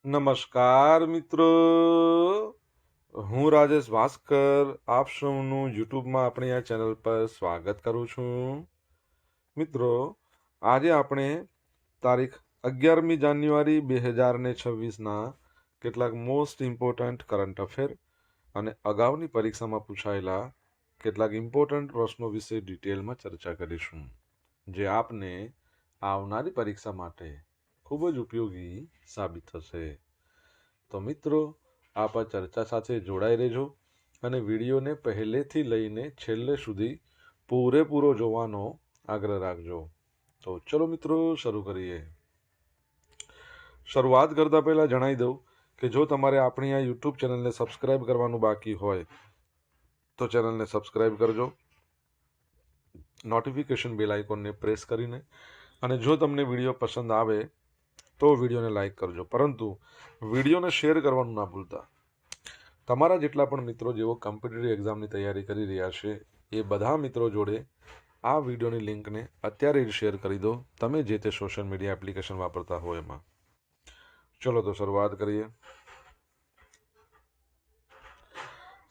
નમસ્કાર મિત્રો, હું રાજેશ ભાસ્કર આપ સૌનું યુટ્યુબમાં આપણી આ ચેનલ પર સ્વાગત કરું છું. મિત્રો, આજે આપણે તારીખ 11મી જાન્યુઆરી 2026ના કેટલાક મોસ્ટ ઇમ્પોર્ટન્ટ કરંટ અફેર અને અગાઉની પરીક્ષામાં પૂછાયેલા કેટલાક ઇમ્પોર્ટન્ટ પ્રશ્નો વિશે ડિટેલમાં ચર્ચા કરીશું, જે આપને આવનારી પરીક્ષા માટે ખૂબ જ ઉપયોગી સાબિત થશે. તો મિત્રો, આપ આ ચર્ચા સાથે જોડાઈ રહેજો અને વિડીયોને પહેલેથી લઈને છેલ્લે સુધી પૂરેપૂરો જોવાનો આગ્રહ રાખજો. તો ચલો મિત્રો, શરૂ કરીએ. શરૂઆત કરતા પહેલા જણાવી દઉં કે જો તમારે આપણી આ યુટ્યુબ ચેનલને સબસ્ક્રાઇબ કરવાનું બાકી હોય તો ચેનલને સબસ્ક્રાઇબ કરજો, નોટિફિકેશન બેલ આઇકોનને પ્રેસ કરીને, અને જો તમને વિડીયો પસંદ આવે તો વિડીયોને લાઈક કરજો, પરંતુ વિડીયોને શેર કરવાનું ના ભૂલતા. તમારા જેટલા પણ મિત્રો જેઓ કોમ્પિટિટિવ એક્ઝામની તૈયારી કરી રહ્યા છે એ બધા મિત્રો જોડે આ વિડીયોની લિંકને અત્યારે જ શેર કરી દો, તમે જે તે સોશિયલ મીડિયા એપ્લિકેશન વાપરતા હો એમાં. ચલો તો શરૂઆત કરીએ.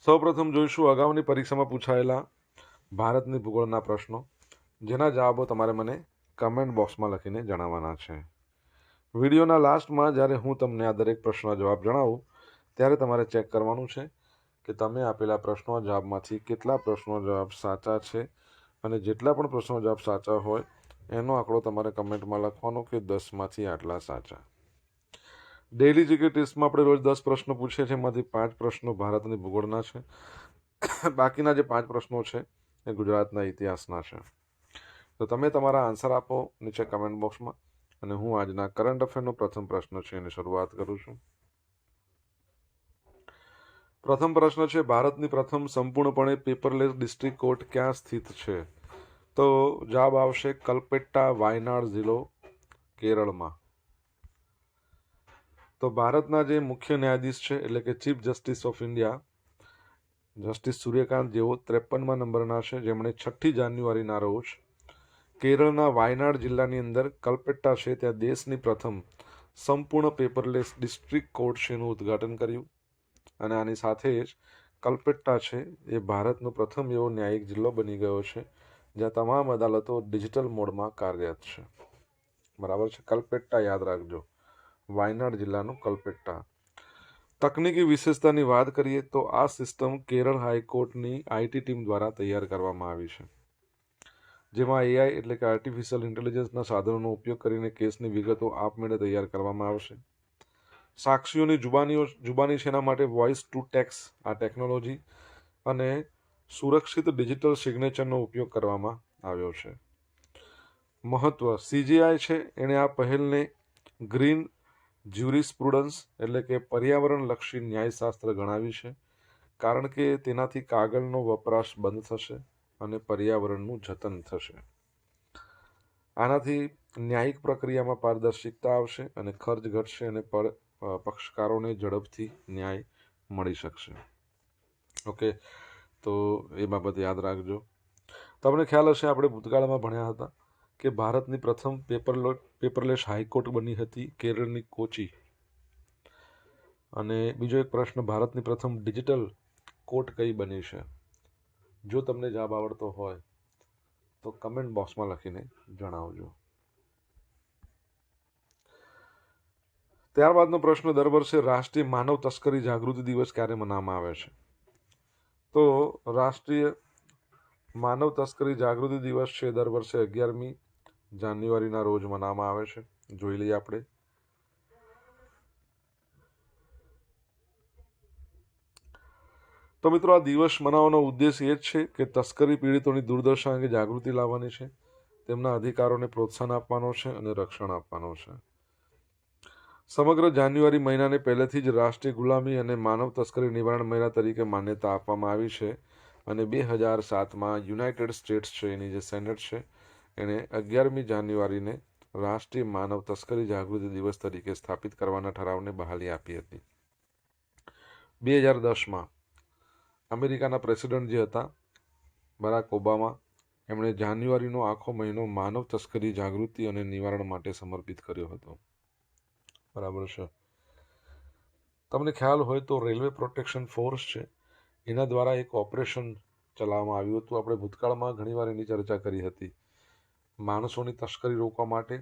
સૌપ્રથમ જોઈશું અગાઉની પરીક્ષામાં પૂછાયેલા ભારતની ભૂગોળના પ્રશ્નો, જેના જવાબો તમારે મને કમેન્ટ બોક્સમાં લખીને જણાવવાના છે. વિડીયોના લાસ્ટમાં જ્યારે હું તમને આ દરેક પ્રશ્નનો જવાબ જણાવું ત્યારે તમારે ચેક કરવાનું છે કે તમે આપેલા પ્રશ્નો જવાબમાંથી કેટલા પ્રશ્નો જવાબ સાચા છે, અને જેટલા પણ પ્રશ્નો જવાબ સાચા હોય એનો આંકડો તમારે કમેન્ટમાં લખવાનો કે 10માંથી આટલા સાચા. ડેઇલી જીકે ટેસ્ટમાં આપણે રોજ 10 પ્રશ્નો પૂછીએ છીએ, એમાંથી 5 પ્રશ્નો ભારતની ભૂગોળના છે, બાકીના જે 5 પ્રશ્નો છે એ ગુજરાતના ઇતિહાસના છે. તો તમે તમારા આન્સર આપો નીચે કમેન્ટ બોક્સમાં, અને હું આજના કરંટ અફેરનો પ્રથમ પ્રશ્ન છે એની શરૂઆત કરું છું. પ્રથમ પ્રશ્ન છે, ભારતની પ્રથમ સંપૂર્ણપણે પેપરલેસ ડિસ્ટ્રિક્ટ કોર્ટ ક્યાં સ્થિત છે? તો જવાબ આવશે કલ્પેટ્ટા, વાયનાડ જિલ્લો, કેરળમાં. તો ભારતના જે મુખ્ય ન્યાયાધીશ છે એટલે કે chief justice of India justice Suryakant, જેઓ 53મા નંબરના છે, જેમણે 6 જાન્યુઆરીના રોજ કેરળના વાયનાડ જિલ્લાની અંદર કલ્પેટ્ટા છે ત્યાં દેશની પ્રથમ સંપૂર્ણ પેપરલેસ ડિસ્ટ્રિક્ટ કોર્ટ છે એનું ઉદ્ઘાટન કર્યું. અને આની સાથે જ કલ્પેટ્ટા છે એ ભારતનો પ્રથમ એવો ન્યાયિક જિલ્લો બની ગયો છે જ્યાં તમામ અદાલતો ડિજિટલ મોડમાં કાર્યરત છે. બરાબર છે, કલ્પેટ્ટા યાદ રાખજો, વાયનાડ જિલ્લાનું કલ્પેટ્ટા. તકનીકી વિશેષતાની વાત કરીએ તો આ સિસ્ટમ કેરળ હાઈકોર્ટની આઈટી ટીમ દ્વારા તૈયાર કરવામાં આવી છે, જેમાં એઆઈ એટલે કે આર્ટિફિશિયલ ઇન્ટેલિજન્સના સાધનોનો ઉપયોગ કરીને કેસની વિગતો આપમેળે તૈયાર કરવામાં આવશે. સાક્ષીઓની જુબાની છે એના માટે વોઇસ ટુ ટેક્સ આ ટેકનોલોજી અને સુરક્ષિત ડિજિટલ સિગ્નેચરનો ઉપયોગ કરવામાં આવ્યો છે. મહત્વ, સીજીઆઈ છે એણે આ પહેલને ગ્રીન જ્યુરિસ્પ્રુડન્સ એટલે કે પર્યાવરણલક્ષી ન્યાયશાસ્ત્ર ગણાવી છે, કારણ કે તેનાથી કાગળનો વપરાશ બંધ થશે અને પર્યાવરણનું જતન થશે. આનાથી ન્યાયિક પ્રક્રિયામાં પારદર્શિકતા આવશે અને ખર્ચ ઘટશે અને પક્ષકારોને ઝડપથી ન્યાય મળી શકશે. ઓકે, તો એ બાબત યાદ રાખજો. તમને ખ્યાલ હશે આપણે ભૂતકાળમાં ભણ્યા હતા કે ભારતની પ્રથમ પેપરલેસ હાઈકોર્ટ બની હતી કેરળની કોચી. અને બીજો એક પ્રશ્ન, ભારતની પ્રથમ ડિજિટલ કોર્ટ કઈ બની છે? જો તમને જવાબ આવડતો હોય તો કમેન્ટ બોક્સમાં લખીને જણાવજો. ત્યારબાદનો પ્રશ્ન, દર વર્ષે રાષ્ટ્રીય માનવ તસ્કરી જાગૃતિ દિવસ ક્યારે મનાવવામાં આવે છે? તો રાષ્ટ્રીય માનવ તસ્કરી જાગૃતિ દિવસ છે દર વર્ષે 11મી જાન્યુઆરીના રોજ મનાવવામાં આવે છે. જોઈ લઈએ આપણે. તો મિત્રો, આ દિવસ મનાવવાનો ઉદ્દેશ એ જ છે કે તસ્કરી પીડિતોની દુર્દશા અંગે જાગૃતિ લાવવાની છે, તેમના અધિકારોને પ્રોત્સાહન આપવાનો છે અને રક્ષણ આપવાનો છે. સમગ્ર જાન્યુઆરી મહિનાને પહેલેથી જ રાષ્ટ્રીય ગુલામી અને માનવ તસ્કરી નિવારણ મહિના તરીકે માન્યતા આપવામાં આવી છે, અને 2007માં યુનાઇટેડ સ્ટેટ્સ છે એની જે સેનેટ છે એણે 11મી જાન્યુઆરીને રાષ્ટ્રીય માનવ તસ્કરી જાગૃતિ દિવસ તરીકે સ્થાપિત કરવાના ઠરાવને બહાલી આપી હતી. 2010માં અમેરિકાના પ્રેસિડન્ટ જે હતા બરાક ઓબામા, એમણે જાન્યુઆરીનો આખો મહિનો માનવ તસ્કરી જાગૃતિ અને નિવારણ માટે સમર્પિત કર્યો હતો. બરાબર છે. તમને ખ્યાલ હોય તો રેલવે પ્રોટેક્શન ફોર્સ છે એના દ્વારા એક ઓપરેશન ચલાવવામાં આવ્યું હતું. આપણે ભૂતકાળમાં ઘણીવાર એની ચર્ચા કરી હતી. માણસોની તસ્કરી રોકવા માટે,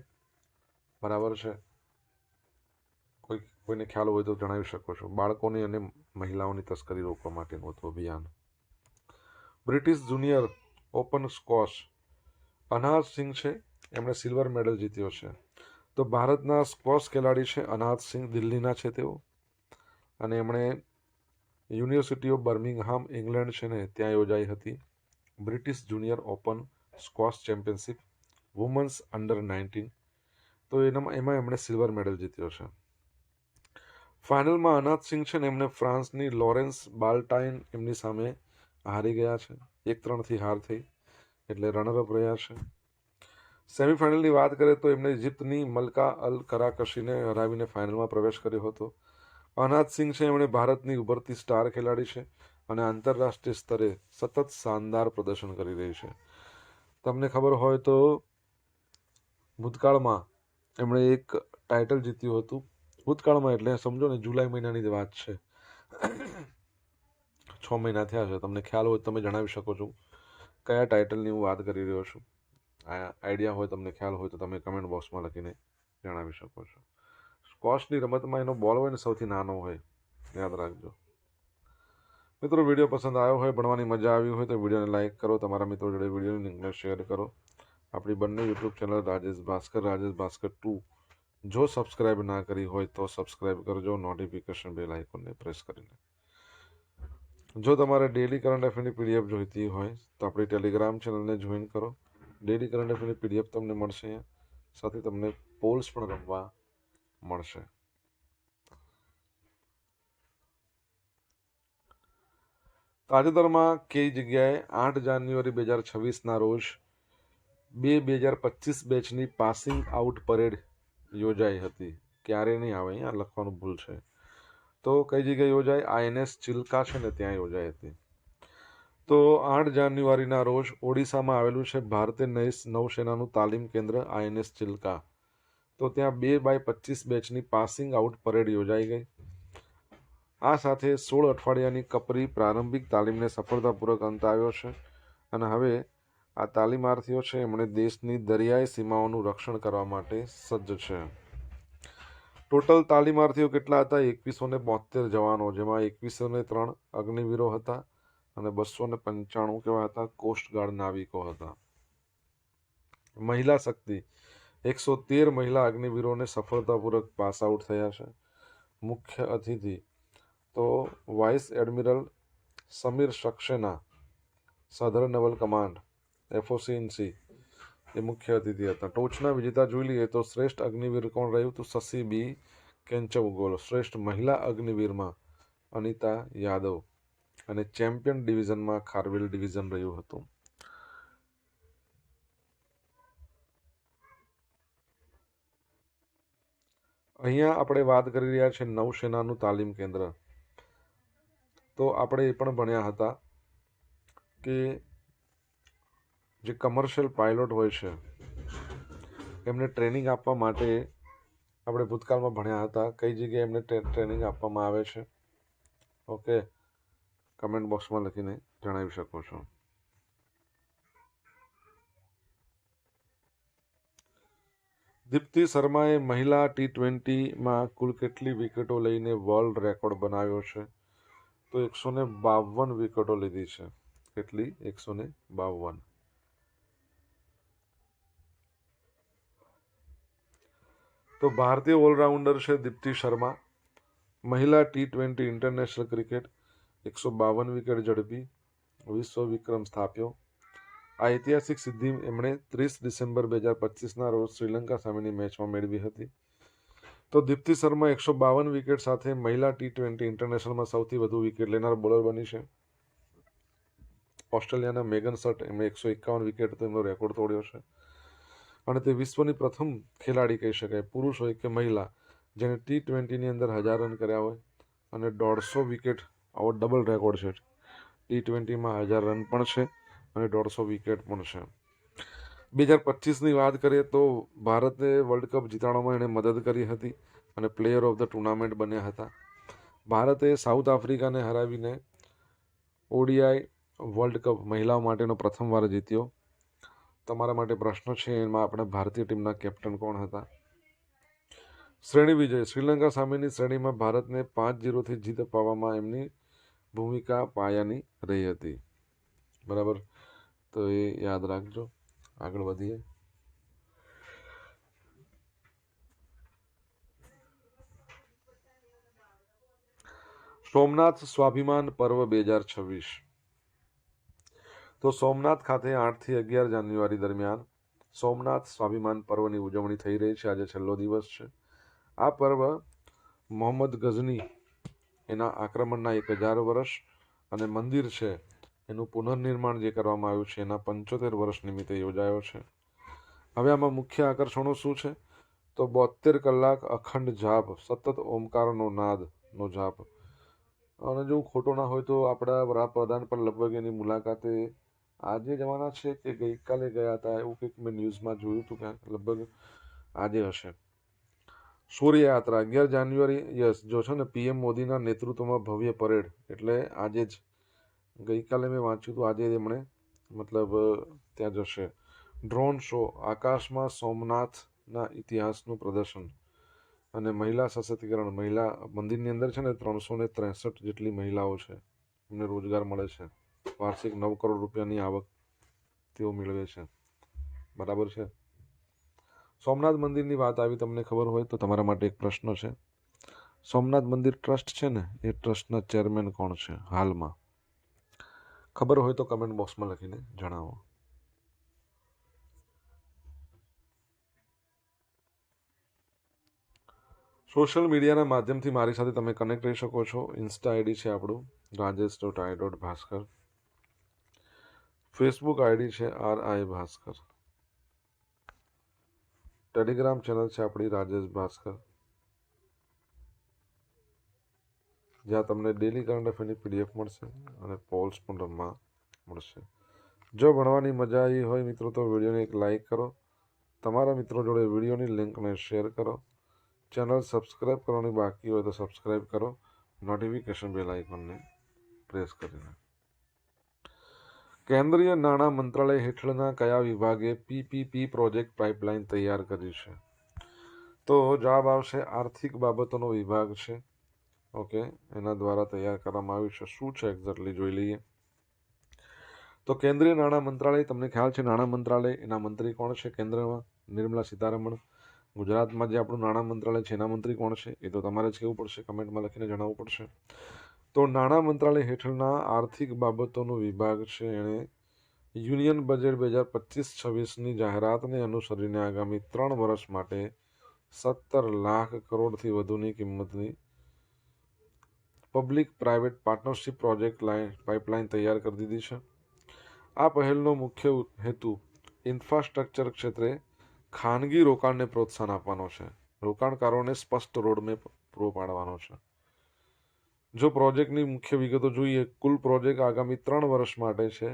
બરાબર છે, કોઈને ખ્યાલ હોય તો જણાવી શકો છો. બાળકોની અને મહિલાઓની તસ્કરી રોકવા માટેનું હતું અભિયાન. British junior open squash Anahad Singh છે, એમણે સિલ્વર મેડલ જીત્યો છે. તો ભારતના સ્કોશ ખેલાડી છે અનહદ સિંઘ, દિલ્હીના છે તેઓ, અને એમણે યુનિવર્સિટી ઓફ બર્મિંગહામ ઇંગ્લેન્ડ છે ને ત્યાં યોજાઈ હતી British junior open squash championship women's under 19. તો એમાં એમણે સિલ્વર મેડલ જીત્યો છે. ફાઇનલમાં અનહદ સિંઘ છે ને એમને ફ્રાન્સની લોરેન્સ બાલ્ટાઇન એમની સામે હારી ગયા છે. 1-3 હાર થઈ, એટલે રનરઅપ રહ્યા છે. સેમીફાઇનલની વાત કરીએ તો એમણે ઇજિપ્તની મલકા અલ કરાકશીને હરાવીને ફાઇનલમાં પ્રવેશ કર્યો હતો. અનહદ સિંઘ છે એમણે ભારતની ઉભરતી સ્ટાર ખેલાડી છે અને આંતરરાષ્ટ્રીય સ્તરે સતત શાનદાર પ્રદર્શન કરી રહી છે. તમને ખબર હોય તો ભૂતકાળમાં એમણે એક ટાઇટલ જીત્યું હતું. ભૂતકાળમાં એટલે સમજો ને જુલાઈ મહિનાની જ વાત છે, 6 મહિના થયા છે. તમને ખ્યાલ હોય તમે જણાવી શકો છો કયા ટાઇટલની હું વાત કરી રહ્યો છું. આઈડિયા હોય, તમને ખ્યાલ હોય તો તમે કમેન્ટ બોક્સમાં લખીને જણાવી શકો છો. સ્કોશની રમતમાં એનો બોલ હોય ને સૌથી નાનો હોય, યાદ રાખજો. મિત્રો, વિડીયો પસંદ આવ્યો હોય, ભણવાની મજા આવી હોય તો વિડીયોને લાઇક કરો, તમારા મિત્રો જોડે વિડીયોની લિંકને શેર કરો. આપણી બંને યુટ્યુબ ચેનલ રાજેશ ભાસ્કર 2 જો સબસ્ક્રાઇબ ના કરી હોય તો સબસ્ક્રાઇબ કરજો, નોટિફિકેશન બેલ આઇકોનને પ્રેસ કરીને. જો તમારે ડેલી કરંટ અફેરની પીડીએફ જોઈતી હોય તો આપણી ટેલિગ્રામ ચેનલને જોઈન કરો. ડેલી કરંટ અફેરની પીડીએફ તમને મળશે, સાથે તમને પોલ્સ પણ રમવા મળશે. તાજેતરમાં કઈ જગ્યાએ 8 જાન્યુઆરી 2026ના રોજ 2025 બેચની પાસિંગ આઉટ પરેડ યોજાઈ હતી? ક્યારે નહીં આવે, અહીંયા લખવાનું ભૂલ છે. તો કઈ જગ્યાએ યોજાઈ? INS ચિલ્કા છે ને ત્યાં યોજાઈ હતી. તો 8 જાન્યુઆરીના રોજ ઓડિશામાં આવેલું છે ભારતીય નૌસેનાનું તાલીમ કેન્દ્ર INS ચિલ્કા. તો ત્યાં 2x25 બેચની પાસિંગ આઉટ પરેડ યોજાઈ ગઈ. આ સાથે 16 અઠવાડિયાની કપરી પ્રારંભિક તાલીમને સફળતાપૂર્વક અંત આવ્યો છે અને હવે આ તાલીમાર્થીઓ છે એમણે દેશની દરિયાઈ સીમાઓનું રક્ષણ કરવા માટે સજ્જ છે. ટોટલ તાલીમાર્થીઓ કેટલા હતા? 2172 જવાનો, જેમાં 2103 અગ્નિવીરો હતા અને 295 કેવા હતા? કોસ્ટગાર્ડ નાવિકો હતા. મહિલા શક્તિ 113 મહિલા અગ્નિવીરોને સફળતાપૂર્વક પાસ આઉટ થયા છે. મુખ્ય અતિથિ તો vice admiral Sameer Saxena, southern naval command FOC એ મુખ્ય અતિથિ હતા. ટોચના વિજેતા જોઈ લઈએ તો શ્રેષ્ઠ અગ્નિવીર કોણ રહ્યું? તો શશી બી કેંચવગોલ. શ્રેષ્ઠ મહિલા અગ્નિવીરમાં અનિતા યાદવ અને ચેમ્પિયન ડિવિઝનમાં ખારવેલ ડિવિઝન રહ્યું હતું. અહીંયા આપણે વાત કરી રહ્યા છીએ નૌસેનાનું તાલીમ કેન્દ્ર. તો આપણે એ પણ ભણ્યા હતા કે જે કમર્શિયલ પાયલોટ હોય છે એમને ટ્રેનિંગ આપવા માટે આપણે ભૂતકાળમાં ભણ્યા હતા. કઈ જગ્યાએ એમને ટ્રેનિંગ આપવામાં આવે છે? ઓકે, કમેન્ટ બોક્સમાં લખીને જણાવી શકો છો. દીપ્તિ શર્માએ મહિલા T20માં કુલ કેટલી વિકેટો લઈને વર્લ્ડ રેકોર્ડ બનાવ્યો છે? તો 152 વિકેટો લીધી છે. કેટલી? 152. તો ભારતીય ઓલરાઉન્ડર છે દીપ્તિ શર્મા. મહિલા T20 ઇન્ટરનેશનલ ક્રિકેટ 152 વિકેટ ઝડપી, વિશ્વ વિક્રમ સ્થાપ્યો. આ ઐતિહાસિક સિદ્ધિ એમણે 30 ડિસેમ્બર 2025ના રોજ શ્રીલંકા સામેની મેચમાં મેળવી હતી. તો દીપ્તિ શર્મા 152 વિકેટ સાથે મહિલા T20 ઇન્ટરનેશનલમાં સૌથી વધુ વિકેટ લેનાર બોલર બની છે. ઓસ્ટ્રેલિયાના મેગન સટ એમણે 151 વિકેટ તો એમનો રેકોર્ડ તોડ્યો છે અને તે વિશ્વની પ્રથમ ખેલાડી કહી શકાય, પુરુષ હોય કે મહિલા, જેને T20ની અંદર 1000 રન કર્યા હોય અને 150 વિકેટ. આવો ડબલ રેકોર્ડ છે. T20માં 1000 રન પણ છે અને 150 વિકેટ પણ છે. 2025ની વાત કરીએ તો ભારતે વર્લ્ડ કપ જીતાડવામાં એણે મદદ કરી હતી અને પ્લેયર ઓફ ધ ટુર્નામેન્ટ બન્યા હતા. ભારતે સાઉથ આફ્રિકાને હરાવીને ઓડીઆઈ વર્લ્ડ કપ મહિલાઓ માટેનો પ્રથમવાર જીત્યો. તમારા માટે પ્રશ્ન છે, એમાં આપણે ભારતીય ટીમના કેપ્ટન કોણ હતા? શ્રેણી વિજય. શ્રીલંકા સામેની શ્રેણીમાં ભારતને 5-0થી જીત અપાવવામાં એમની ભૂમિકા પાયાની રહી હતી. બરાબર, તો એ યાદ રાખજો. આગળ વધીએ. સોમનાથ સ્વાભિમાન પર્વ 2026. તો સોમનાથ ખાતે 8થી 11 જાન્યુઆરી દરમિયાન સોમનાથ સ્વાભિમાન પર્વની ઉજવણી થઈ રહી છે. આજે છેલ્લો દિવસ છે. આ પર્વ મોહમ્મદ ગઝની એના આક્રમણના 1000 વર્ષ અને મંદિર છે એનું પુનર્નિર્માણ જે કરવામાં આવ્યું છે એના 75 વર્ષ નિમિત્તે યોજાયો છે. હવે આમાં મુખ્ય આકર્ષણો શું છે? તો 72 કલાક અખંડ જાપ, સતત ઓમકારનો નાદનો જાપ. અને જો ખોટો ના હોય તો આપણા વડાપ્રધાન પણ લગભગ એની મુલાકાતે આજે જવાના છે કે ગઈકાલે ગયા હતા, એવું કંઈક મેં ન્યૂઝમાં જોયું હતું, ક્યાંક લગભગ આજે હશે. સૂર્યયાત્રા 11 જાન્યુઆરી, યસ, જો છે ને પીએમ મોદીના નેતૃત્વમાં ભવ્ય પરેડ, એટલે આજે જ, ગઈકાલે મેં વાંચ્યું હતું, આજે એમણે મતલબ ત્યાં જશે. ડ્રોન શો, આકાશમાં સોમનાથના ઇતિહાસનું પ્રદર્શન અને મહિલા સશક્તિકરણ. મહિલા મંદિરની અંદર છે ને 363 જેટલી મહિલાઓ છે, એમને રોજગાર મળે છે. વાર્ષિક 9 કરોડ રૂપિયાની આવક તેઓ મેળવે છે. બરાબર છે. સોમનાથ મંદિરની વાત આવી, તમને ખબર હોય તો તમારા માટે એક પ્રશ્ન છે. સોમનાથ મંદિર ટ્રસ્ટ છે ને, એ ટ્રસ્ટના ચેરમેન કોણ છે હાલમાં? ખબર હોય તો કમેન્ટ બોક્સમાં લખીને જણાવો. સોશિયલ મીડિયાના માધ્યમથી મારી સાથે તમે કનેક્ટ રહી શકો છો. ઇન્સ્ટા આઈડી છે આપણું rajesh.i.bhaskar. ફેસબુક આઈડી છે RI ભાસ્કર. ટેલિગ્રામ ચેનલ છે આપણી રાજેશ ભાસ્કર, જ્યાં તમને ડેલી કરંટ અફેરની PDF મળશે અને પોલ્સ પણ રમવા મળશે. જો ભણવાની મજા આવી હોય મિત્રો તો વિડીયોને એક લાઇક કરો. તમારા મિત્રો જોડે વિડીયોની લિંકને શેર કરો. ચેનલ સબસ્ક્રાઈબ કરવાની બાકી હોય તો સબસ્ક્રાઈબ કરો. નોટિફિકેશન બેલ આઇકોનને પ્રેસ કરીને. કેન્દ્રીય નાણાં મંત્રાલય હેઠળના કયા વિભાગે PPP પ્રોજેક્ટ પાઇપલાઇન તૈયાર કરી છે? તો જવાબ આવશે આર્થિક બાબતોનો વિભાગ છે. ઓકે, એના દ્વારા તૈયાર કરવામાં આવ્યું છે. શું છે એક્ઝેક્ટલી જોઈ લઈએ. તો કેન્દ્રીય નાણાં મંત્રાલય, તમને ખ્યાલ છે નાણાં મંત્રાલય, એના મંત્રી કોણ છે કેન્દ્રમાં? નિર્મલા સીતારમણ. ગુજરાતમાં જે આપણું નાણાં મંત્રાલય છે એના મંત્રી કોણ છે એ તો તમારે જ કહેવું પડશે, કમેન્ટમાં લખીને જણાવવું પડશે. તો નાણાં મંત્રાલય હેઠળના આર્થિક બાબતોનો વિભાગ છે, એણે યુનિયન બજેટ 2025-26ની જાહેરાતને અનુસરીને આગામી 3 વર્ષ માટે 17 લાખ કરોડથી વધુની કિંમતની public private partnership project pipeline તૈયાર કરી દીધી છે. આ પહેલનો મુખ્ય હેતુ ઇન્ફ્રાસ્ટ્રક્ચર ક્ષેત્રે ખાનગી રોકાણને પ્રોત્સાહન આપવાનો છે. રોકાણકારોને સ્પષ્ટ રોડમેપ પૂરો પાડવાનો છે. જો પ્રોજેક્ટની મુખ્ય વિગતો જોઈએ, કુલ પ્રોજેક્ટ આગામી 3 વર્ષ માટે છે.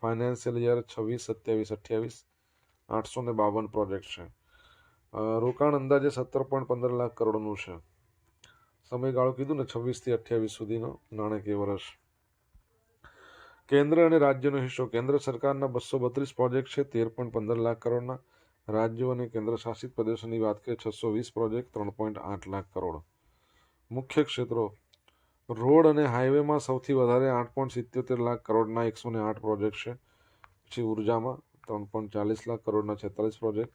ફાઇનાન્શિયલ યર 26-27-28 852 પ્રોજેક્ટ છે. રોકાણ અંદાજે 17.15 લાખ કરોડનું છે. સમયગાળો કીધું ને 26 થી 28 સુધીનો નાણાકીય વર્ષ. કેન્દ્ર અને રાજ્યનો હિસ્સો. કેન્દ્ર સરકારના 232 પ્રોજેક્ટ છે 13.15 લાખ કરોડના. રાજ્યો અને કેન્દ્ર શાસિત પ્રદેશોની વાત કરીએ 620 પ્રોજેક્ટ 3.8 લાખ કરોડ. મુખ્ય ક્ષેત્રો. રોડ અને હાઈવેમાં સૌથી વધારે 8.77 લાખ કરોડના 108 પ્રોજેક્ટ છે. પછી ઉર્જામાં 3.40 લાખ કરોડના 46 પ્રોજેક્ટ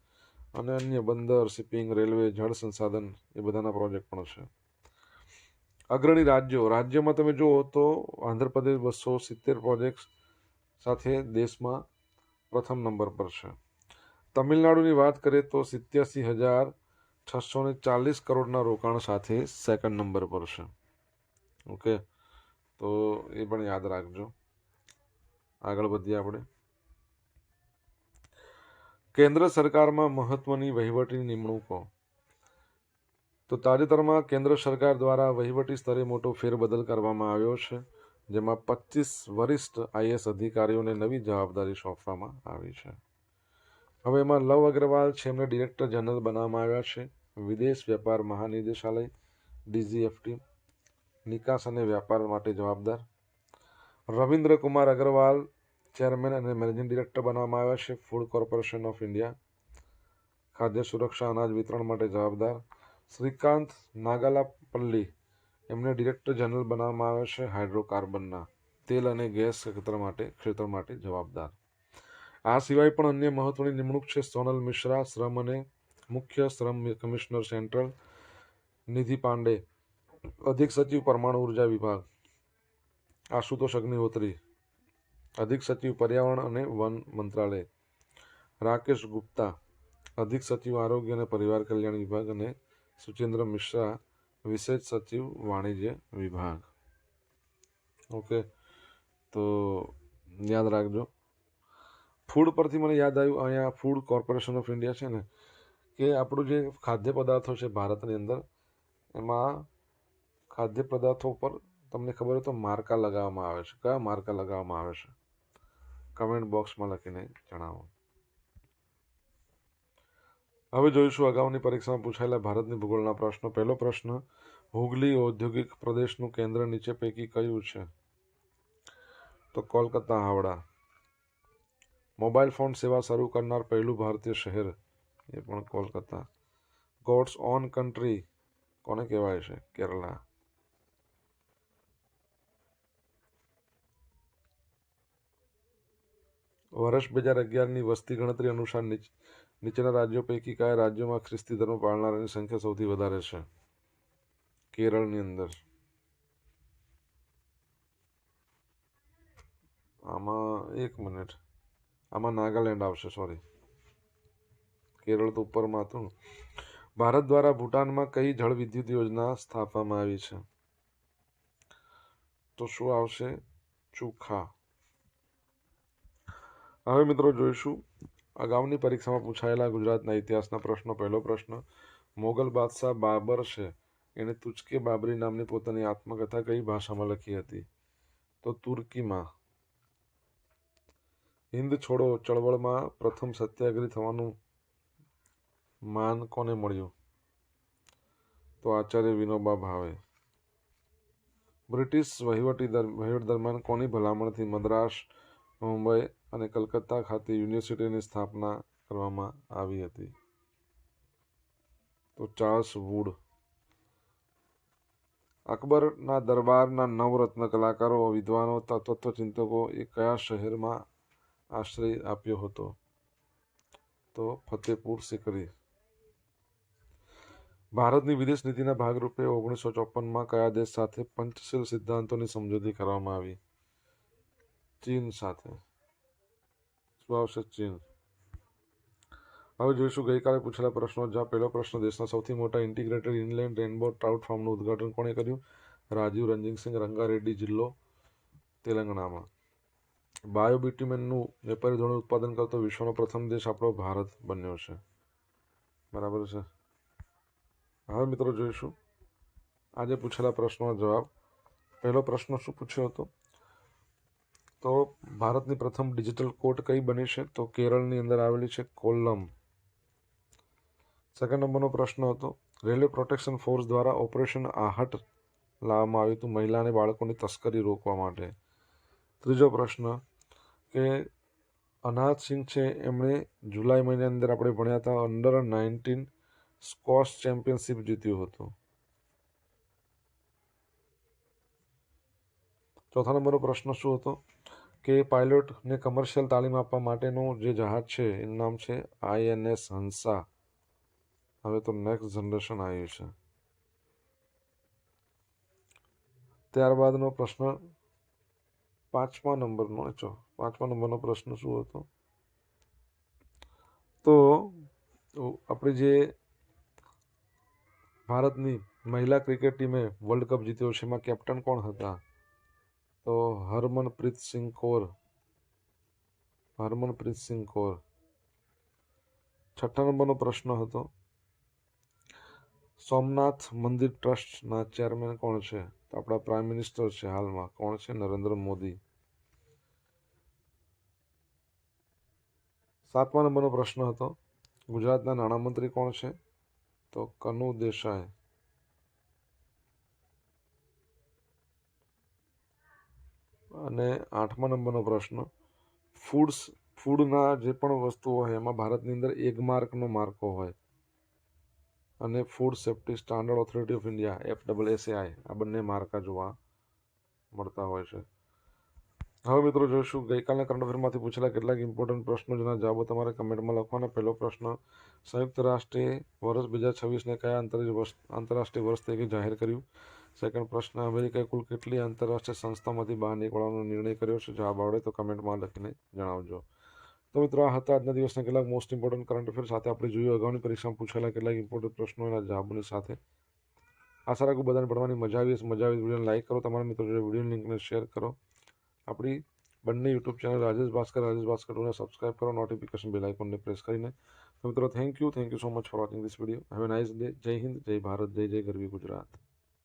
અને અન્ય બંદર, શિપિંગ, રેલવે, જળ સંસાધન એ બધાના પ્રોજેક્ટ પણ છે. અગ્રણી રાજ્યો. રાજ્યમાં તમે જુઓ તો આંધ્રપ્રદેશ 270 પ્રોજેક્ટ સાથે દેશમાં પ્રથમ નંબર પર છે. તમિલનાડુની વાત કરીએ તો 87,640 કરોડના રોકાણ સાથે સેકન્ડ નંબર પર છે. ઓકે, તો એ પણ યાદ રાખજો. આગળ વધીએ આપણે. કેન્દ્ર સરકારમાં મહત્વની વહીવટી નિમણૂકો. તો તાજેતરમાં કેન્દ્ર સરકાર દ્વારા વહીવટી સ્તરે મોટો ફેરબદલ કરવામાં આવ્યો છે, જેમાં 25 વરિષ્ઠ IAS અધિકારીઓને નવી જવાબદારી સોંપવામાં આવી છે. હવે એમાં લવ અગ્રવાલ છે, એમને ડિરેક્ટર જનરલ બનાવવામાં આવ્યા છે. વિદેશ વેપાર મહાનિદેશાલય DGFT. નિકાસ અને વ્યાપાર માટે જવાબદાર. રવિન્દ્ર કુમાર અગ્રવાલ ચેરમેન અને મેનેજિંગ ડિરેક્ટર બનાવવામાં આવ્યા છે ફૂડ કોર્પોરેશન ઓફ ઇન્ડિયા. ખાદ્ય સુરક્ષા અનાજ વિતરણ માટે જવાબદાર. શ્રીકાંત નાગાલાપલ્લી એમને ડિરેક્ટર જનરલ બનાવવામાં આવ્યા છે હાઇડ્રોકાર્બનના તેલ અને ગેસ ક્ષેત્ર માટે જવાબદાર. આ સિવાય પણ અન્ય મહત્વની નિમણૂક છે સોનલ મિશ્રા શ્રમ અને મુખ્ય શ્રમ કમિશનર સેન્ટ્રલ. નિધિ પાંડે અધિક સચિવ પરમાણુ ઉર્જા વિભાગ. આશુતોષ અગ્નિહોત્રી અધિક સચિવ પર્યાવરણ અને વન મંત્રાલય. રાકેશ ગુપ્તા અધિક સચિવ આરોગ્ય અને પરિવાર કલ્યાણ વિભાગ અને સુચેન્દ્ર મિશ્રા વિશેષ સચિવ વાણિજ્ય વિભાગ. ઓકે, તો યાદ રાખજો. ફૂડ પરથી મને યાદ આવ્યું, અહીંયા ફૂડ કોર્પોરેશન ઓફ ઇન્ડિયા છે ને, કે આપણું જે ખાદ્ય પદાર્થો છે ભારતની અંદર, એમાં ખાદ્ય પદાર્થો પર તમને ખબર હોય તો માર્કા લગાવવામાં આવે છે. કયા માર્કા લગાવવામાં આવે છે? કમેન્ટ બોક્સમાં લખીને જણાવો. હવે જોઈશું અગાઉની પરીક્ષામાં પૂછાયેલા ભારતની ભૂગોળના પ્રશ્નો. પહેલો પ્રશ્ન, હુગલી ઔદ્યોગિક પ્રદેશનું કેન્દ્ર નીચે પૈકી કયું છે? તો કોલકાતા, હાવડા. મોબાઈલ ફોન સેવા શરૂ કરનાર પહેલું ભારતીય શહેર, એ પણ કોલકાતા. ગોડ્સ ઓન કન્ટ્રી કોને કહેવાય છે? કેરલા. વર્ષ 2011ની વસ્તી ગણતરી અનુસાર નીચેના રાજ્યો પૈકી કયા રાજ્યોમાં ખ્રિસ્તી ધર્મ પાળનારાની સંખ્યા સૌથી વધારે છે? કેરળની અંદર. આમાં નાગાલેન્ડ આવશે, સોરી, કેરળ તો ઉપરમાં હતું. ભારત દ્વારા ભૂટાનમાં કઈ જળ વિદ્યુત યોજના સ્થાપવામાં આવી છે? તો શું આવશે? ચુખા. હવે મિત્રો જોઈશું અગાઉની પરીક્ષામાં પૂછાયેલા ગુજરાતના ઇતિહાસના પ્રશ્નો. પહેલો પ્રશ્ન, મોગલ બાદશાહ બાબર છે, એણે તુજકે બાબરી નામની પોતાની આત્મકથા કઈ ભાષામાં લખી હતી? તો તુર્કીમાં. હિન્દ છોડો ચળવળમાં પ્રથમ સત્યાગ્રહી થવાનું માન કોને મળ્યું? તો આચાર્ય વિનોબા ભાવે. બ્રિટિશ વહીવટ દરમિયાન કોની ભલામણથી મદ્રાસ, મુંબઈ અને કલકત્તા ખાતે યુનિવર્સિટીની સ્થાપના કરવામાં આવી હતી? તો ચાર્લ્સ વુડ. અકબરના દરબારના નવરત્ન કલાકારો, વિદ્વાનો, તત્વચિંતકો એ કયા શહેરમાં આશ્રય આપ્યો હતો? તો ફતેપુર સિકરી. ભારતની વિદેશ નીતિના ભાગરૂપે 1954માં કયા દેશ સાથે પંચશીલ સિદ્ધાંતોની સમજૂતી કરવામાં આવી? ચીન સાથે. શું આવશે? ચીન. હવે જોઈશું ગઈકાલે પૂછેલા પ્રશ્નો. જ્યાં પહેલો પ્રશ્ન, દેશના સૌથી મોટા ઇન્ટિગ્રેટેડ ઇનલેન્ડ રેનબો ટ્રાઉટ ફાર્મનું ઉદ્ઘાટન કોણે કર્યું? રાજીવ રંજનસિંહ. રંગારેડ્ડી જિલ્લો, તેલંગાણામાં. બાયોબિટ્યુમેનનું વેપારી ધોરણે ઉત્પાદન કરતો વિશ્વનો પ્રથમ દેશ આપણો ભારત બન્યો છે. બરાબર છે. હવે મિત્રો જોઈશું આજે પૂછેલા પ્રશ્નોનો જવાબ. પહેલો પ્રશ્ન શું પૂછ્યો હતો? તો ભારતની પ્રથમ ડિજિટલ કોર્ટ કઈ બની છે? તો કેરળની અંદર આવેલી છે કોલ્લમ. સેકન્ડ નંબરનો પ્રશ્ન હતો, રેલવે પ્રોટેક્શન ફોર્સ દ્વારા ઓપરેશન આહટ લાવવામાં આવ્યું હતું મહિલા અને બાળકોની તસ્કરી રોકવા માટે. ત્રીજો પ્રશ્ન કે અનાજ સિંહ છે, એમણે જુલાઈ મહિનાની અંદર આપણે ભણ્યા હતા અંડર-19 સ્કોશ ચેમ્પિયનશિપ જીત્યું હતું. ચોથા નંબરનો પ્રશ્ન શું હતો? કે પાયલોટને કમર્શિયલ તાલીમ આપવા માટેનું જે જહાજ છે એનું નામ છે INS હંસા. હવે તો નેક્સ્ટ જનરેશન આવ્યું છે. ત્યારબાદનો પ્રશ્ન પાંચમા નંબરનો પ્રશ્ન શું હતો? તો આપણી જે ભારતની મહિલા ક્રિકેટ ટીમે વર્લ્ડ કપ જીત્યો છે એમાં કેપ્ટન કોણ હતા? તો હરમનપ્રીત સિંહ કૌર. છઠ્ઠા નંબરનો પ્રશ્ન હતો, સોમનાથ મંદિર ટ્રસ્ટના ચેરમેન કોણ છે? તો આપણા પ્રાઇમ મિનિસ્ટર છે હાલમાં. કોણ છે? નરેન્દ્ર મોદી. સાતમા નંબરનો પ્રશ્ન હતો, ગુજરાતના નાણામંત્રી કોણ છે? તો કનુ દેસાઈ. અને 8મા નંબરનો પ્રશ્ન, ફૂડના જે પણ વસ્તુઓ હોય એમાં ભારતની અંદર એગમાર્કનો માર્કો હોય અને food safety standard authority of India FSSAI આ બંને માર્કા જોવા મળતા હોય છે. હવે મિત્રો જોઈશું ગઈકાલના કરંટ અફેરમાંથી પૂછેલા કેટલાક ઇમ્પોર્ટન્ટ પ્રશ્નો જેના જવાબો તમારે કમેન્ટમાં લખવાના. પહેલો પ્રશ્ન, સંયુક્ત રાષ્ટ્રે વર્ષ 2026ને કયા આંતરરાષ્ટ્રીય વર્ષ તરીકે જાહેર કર્યું? સેકન્ડ પ્રશ્ન, અમેરિકાએ કુલ કેટલી આંતરરાષ્ટ્રીય સંસ્થામાંથી બહાર નીકળવાનો નિર્ણય કર્યો છે? જવાબ આવડે તો કમેન્ટમાં લખીને જણાવજો. તો મિત્રો આ હતા આજના દિવસના કેટલાક મોસ્ટ ઇમ્પોર્ટન્ટ કરંટ અફેર સાથે આપણે જોયું અગાઉની પરીક્ષામાં પૂછેલા કેટલાક ઇમ્પોર્ટન્ટ પ્રશ્નો એના જવાબોની સાથે. આશા રાખું બધાને ભણવાની મજા આવી હશે. મજા આવી વિડીયોને લાઈક કરો, તમારા મિત્રો જોડે વિડીયો લિંકને શેર કરો. આપણી બંને યુટ્યુબ ચેનલ રાજેશ ભાસ્કર ને સબસ્ક્રાઇબ કરો, નોટિફિકેશન બેલ આઇકોનને પ્રેસ કરીને. તો મિત્રો thank you so much for watching this video. Have a nice day. જય હિન્દ, જય ભારત, જય જય ગરવી ગુજરાત.